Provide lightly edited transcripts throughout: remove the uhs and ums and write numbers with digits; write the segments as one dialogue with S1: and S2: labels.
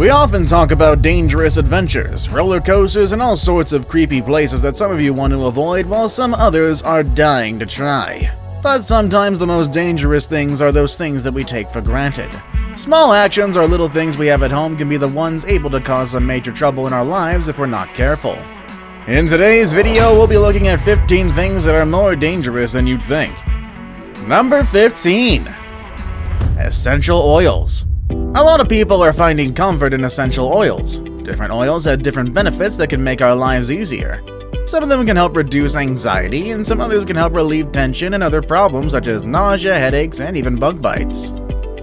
S1: We often talk about dangerous adventures, roller coasters, and all sorts of creepy places that some of you want to avoid while some others are dying to try. But sometimes the most dangerous things are those things that we take for granted. Small actions or little things we have at home can be the ones able to cause some major trouble in our lives if we're not careful. In today's video, we'll be looking at 15 things that are more dangerous than you'd think. Number 15. Essential oils. A lot of people are finding comfort in essential oils. Different oils have different benefits that can make our lives easier. Some of them can help reduce anxiety, and some others can help relieve tension and other problems such as nausea, headaches, and even bug bites.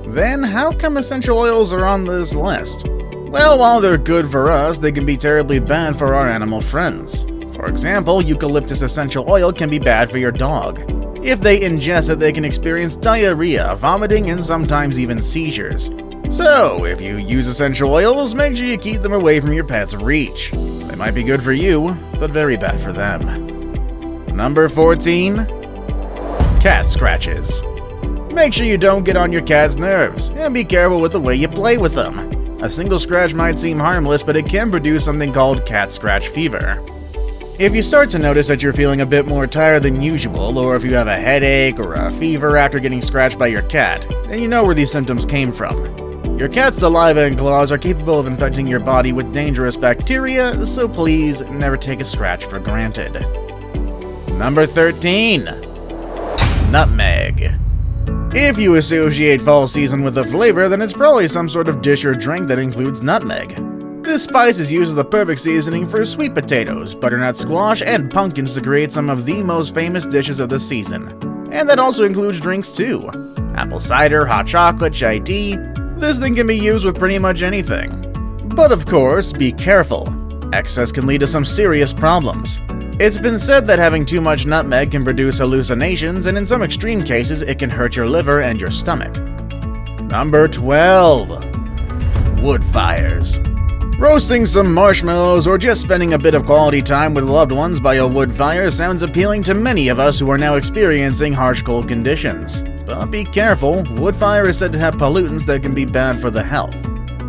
S1: Then, how come essential oils are on this list? Well, while they're good for us, they can be terribly bad for our animal friends. For example, eucalyptus essential oil can be bad for your dog. If they ingest it, they can experience diarrhea, vomiting, and sometimes even seizures. So, if you use essential oils, make sure you keep them away from your pet's reach. They might be good for you, but very bad for them. Number 14. Cat scratches. Make sure you don't get on your cat's nerves, and be careful with the way you play with them. A single scratch might seem harmless, but it can produce something called cat scratch fever. If you start to notice that you're feeling a bit more tired than usual, or if you have a headache or a fever after getting scratched by your cat, then you know where these symptoms came from. Your cat's saliva and claws are capable of infecting your body with dangerous bacteria, so please never take a scratch for granted. Number 13. Nutmeg. If you associate fall season with a flavor, then it's probably some sort of dish or drink that includes nutmeg. This spice is used as the perfect seasoning for sweet potatoes, butternut squash, and pumpkins to create some of the most famous dishes of the season. And that also includes drinks too. Apple cider, hot chocolate, chai tea. This thing can be used with pretty much anything. But of course, be careful. Excess can lead to some serious problems. It's been said that having too much nutmeg can produce hallucinations, and in some extreme cases, it can hurt your liver and your stomach. Number 12. Wood fires. Roasting some marshmallows or just spending a bit of quality time with loved ones by a wood fire sounds appealing to many of us who are now experiencing harsh cold conditions. But be careful, wood fire is said to have pollutants that can be bad for the health.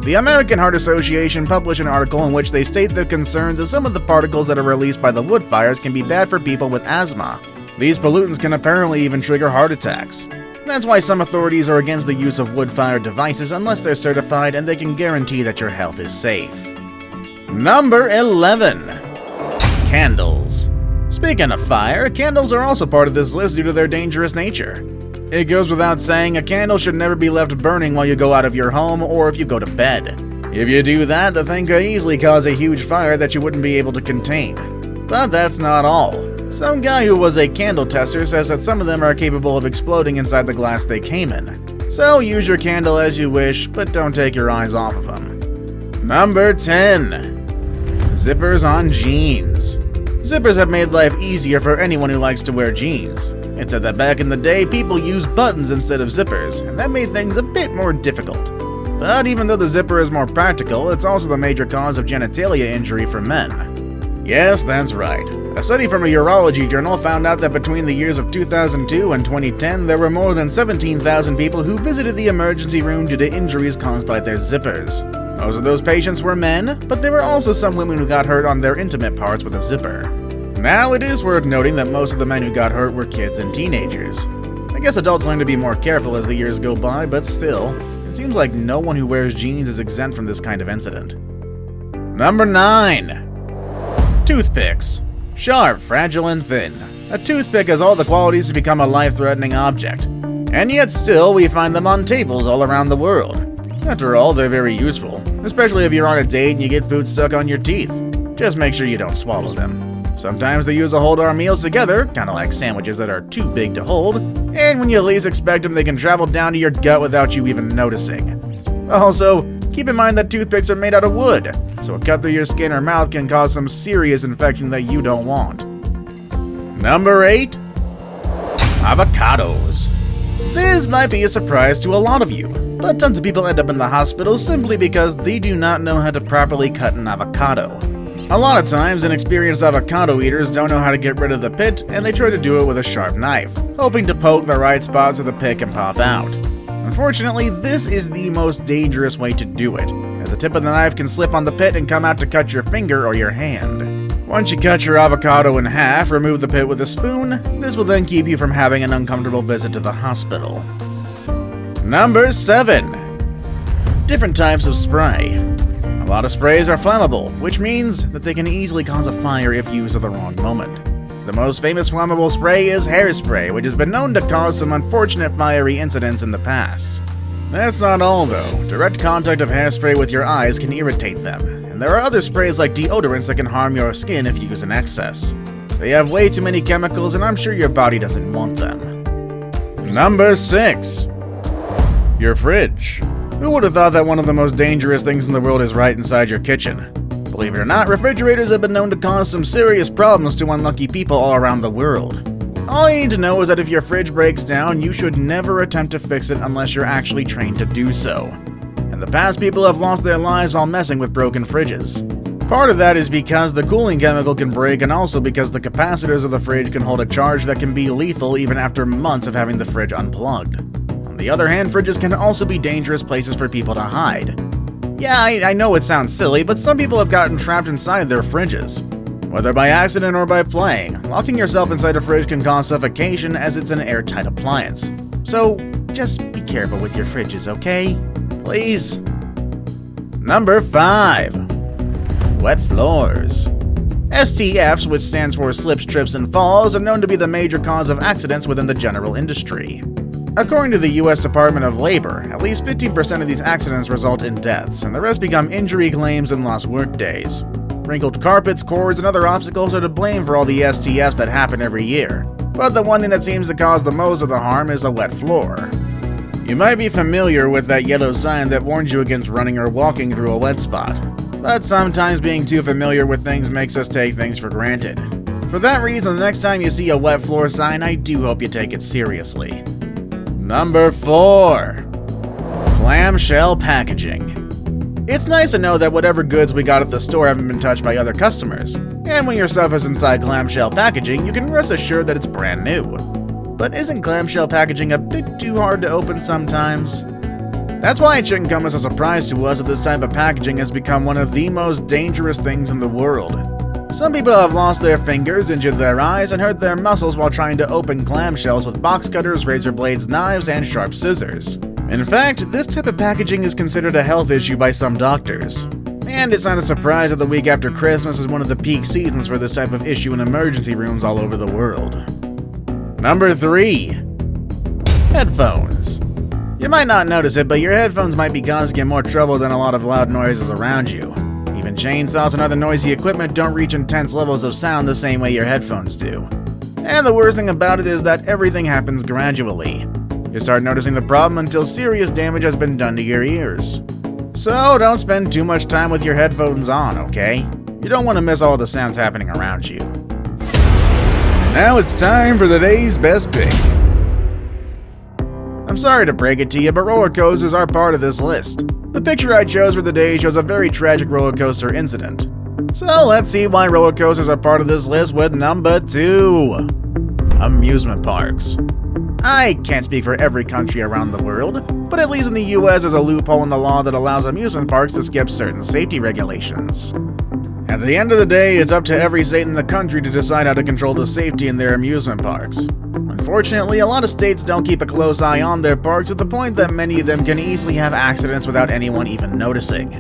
S1: The American Heart Association published an article in which they state their concerns that some of the particles that are released by the wood fires can be bad for people with asthma. These pollutants can apparently even trigger heart attacks. That's why some authorities are against the use of wood-fired devices unless they're certified and they can guarantee that your health is safe. Number 11. Candles. Speaking of fire, candles are also part of this list due to their dangerous nature. It goes without saying, a candle should never be left burning while you go out of your home or if you go to bed. If you do that, the thing could easily cause a huge fire that you wouldn't be able to contain. But that's not all. Some guy who was a candle tester says that some of them are capable of exploding inside the glass they came in. So use your candle as you wish, but don't take your eyes off of them. Number 10. Zippers on jeans. Zippers have made life easier for anyone who likes to wear jeans. It's said that back in the day, people used buttons instead of zippers, and that made things a bit more difficult. But even though the zipper is more practical, it's also the major cause of genitalia injury for men. Yes, that's right. A study from a urology journal found out that between the years of 2002 and 2010, there were more than 17,000 people who visited the emergency room due to injuries caused by their zippers. Most of those patients were men, but there were also some women who got hurt on their intimate parts with a zipper. Now, it is worth noting that most of the men who got hurt were kids and teenagers. I guess adults learn to be more careful as the years go by, but still, it seems like no one who wears jeans is exempt from this kind of incident. Number 9. Toothpicks. Sharp, fragile, and thin. A toothpick has all the qualities to become a life-threatening object. And yet still, we find them on tables all around the world. After all, they're very useful, especially if you're on a date and you get food stuck on your teeth. Just make sure you don't swallow them. Sometimes they use to hold our meals together, kinda like sandwiches that are too big to hold, and when you least expect them, they can travel down to your gut without you even noticing. Also, keep in mind that toothpicks are made out of wood, so a cut through your skin or mouth can cause some serious infection that you don't want. Number 8. Avocados. This might be a surprise to a lot of you, but tons of people end up in the hospital simply because they do not know how to properly cut an avocado. A lot of times, inexperienced avocado eaters don't know how to get rid of the pit, and they try to do it with a sharp knife, hoping to poke the right spot so the pit can pop out. Unfortunately, this is the most dangerous way to do it, as the tip of the knife can slip on the pit and come out to cut your finger or your hand. Once you cut your avocado in half, remove the pit with a spoon. This will then keep you from having an uncomfortable visit to the hospital. Number 7. Different types of spray. A lot of sprays are flammable, which means that they can easily cause a fire if used at the wrong moment. The most famous flammable spray is hairspray, which has been known to cause some unfortunate fiery incidents in the past. That's not all though. Direct contact of hairspray with your eyes can irritate them, and there are other sprays like deodorants that can harm your skin if used in excess. They have way too many chemicals and I'm sure your body doesn't want them. Number 6. Your fridge. Who would have thought that one of the most dangerous things in the world is right inside your kitchen? Believe it or not, refrigerators have been known to cause some serious problems to unlucky people all around the world. All you need to know is that if your fridge breaks down, you should never attempt to fix it unless you're actually trained to do so. In the past, people have lost their lives while messing with broken fridges. Part of that is because the cooling chemical can break and also because the capacitors of the fridge can hold a charge that can be lethal even after months of having the fridge unplugged. On the other hand, fridges can also be dangerous places for people to hide. Yeah, I know it sounds silly, but some people have gotten trapped inside their fridges. Whether by accident or by playing, locking yourself inside a fridge can cause suffocation as it's an airtight appliance. So, just be careful with your fridges, okay? Please. Number 5. Wet floors. STFs, which stands for slips, trips, and falls, are known to be the major cause of accidents within the general industry. According to the U.S. Department of Labor, at least 15% of these accidents result in deaths, and the rest become injury claims and lost work days. Wrinkled carpets, cords, and other obstacles are to blame for all the STFs that happen every year. But the one thing that seems to cause the most of the harm is a wet floor. You might be familiar with that yellow sign that warns you against running or walking through a wet spot. But sometimes being too familiar with things makes us take things for granted. For that reason, the next time you see a wet floor sign, I do hope you take it seriously. Number 4. Clamshell packaging. It's nice to know that whatever goods we got at the store haven't been touched by other customers. And when your stuff is inside clamshell packaging, you can rest assured that it's brand new. But isn't clamshell packaging a bit too hard to open sometimes? That's why it shouldn't come as a surprise to us that this type of packaging has become one of the most dangerous things in the world. Some people have lost their fingers, injured their eyes, and hurt their muscles while trying to open clamshells with box cutters, razor blades, knives, and sharp scissors. In fact, this type of packaging is considered a health issue by some doctors. And it's not a surprise that the week after Christmas is one of the peak seasons for this type of issue in emergency rooms all over the world. Number 3. Headphones. You might not notice it, but your headphones might be causing you more trouble than a lot of loud noises around you. Even chainsaws and other noisy equipment don't reach intense levels of sound the same way your headphones do. And the worst thing about it is that everything happens gradually. You start noticing the problem until serious damage has been done to your ears. So don't spend too much time with your headphones on, okay? You don't want to miss all the sounds happening around you. Now it's time for the day's best pick. I'm sorry to break it to you, but roller coasters are part of this list. The picture I chose for the day shows a very tragic roller coaster incident. So let's see why roller coasters are part of this list with number 2. Amusement parks. I can't speak for every country around the world, but at least in the US there's a loophole in the law that allows amusement parks to skip certain safety regulations. At the end of the day, it's up to every state in the country to decide how to control the safety in their amusement parks. Unfortunately, a lot of states don't keep a close eye on their parks to the point that many of them can easily have accidents without anyone even noticing.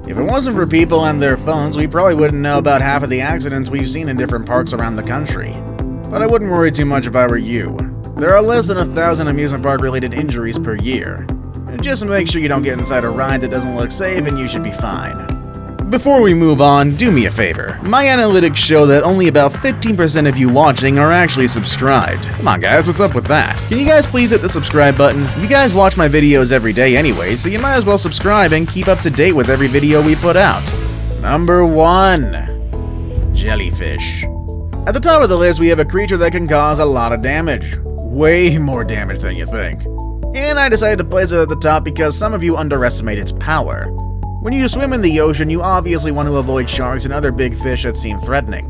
S1: If it wasn't for people and their phones, we probably wouldn't know about half of the accidents we've seen in different parks around the country. But I wouldn't worry too much if I were you. There are less than 1,000 amusement park related injuries per year. And just make sure you don't get inside a ride that doesn't look safe and you should be fine. Before we move on, do me a favor. My analytics show that only about 15% of you watching are actually subscribed. Come on guys, what's up with that? Can you guys please hit the subscribe button? You guys watch my videos every day anyway, so you might as well subscribe and keep up to date with every video we put out. Number 1. Jellyfish. At the top of the list, we have a creature that can cause a lot of damage. Way more damage than you think. And I decided to place it at the top because some of you underestimate its power. When you swim in the ocean, you obviously want to avoid sharks and other big fish that seem threatening.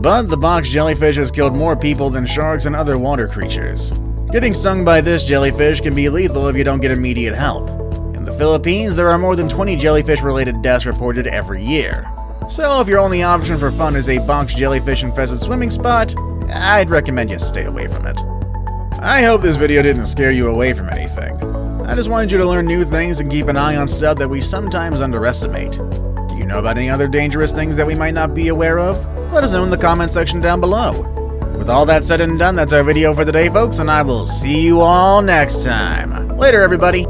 S1: But the box jellyfish has killed more people than sharks and other water creatures. Getting stung by this jellyfish can be lethal if you don't get immediate help. In the Philippines, there are more than 20 jellyfish-related deaths reported every year. So if your only option for fun is a box jellyfish-infested swimming spot, I'd recommend you stay away from it. I hope this video didn't scare you away from anything. I just wanted you to learn new things and keep an eye on stuff that we sometimes underestimate. Do you know about any other dangerous things that we might not be aware of? Let us know in the comment section down below. With all that said and done, that's our video for today, folks, and I will see you all next time. Later, everybody!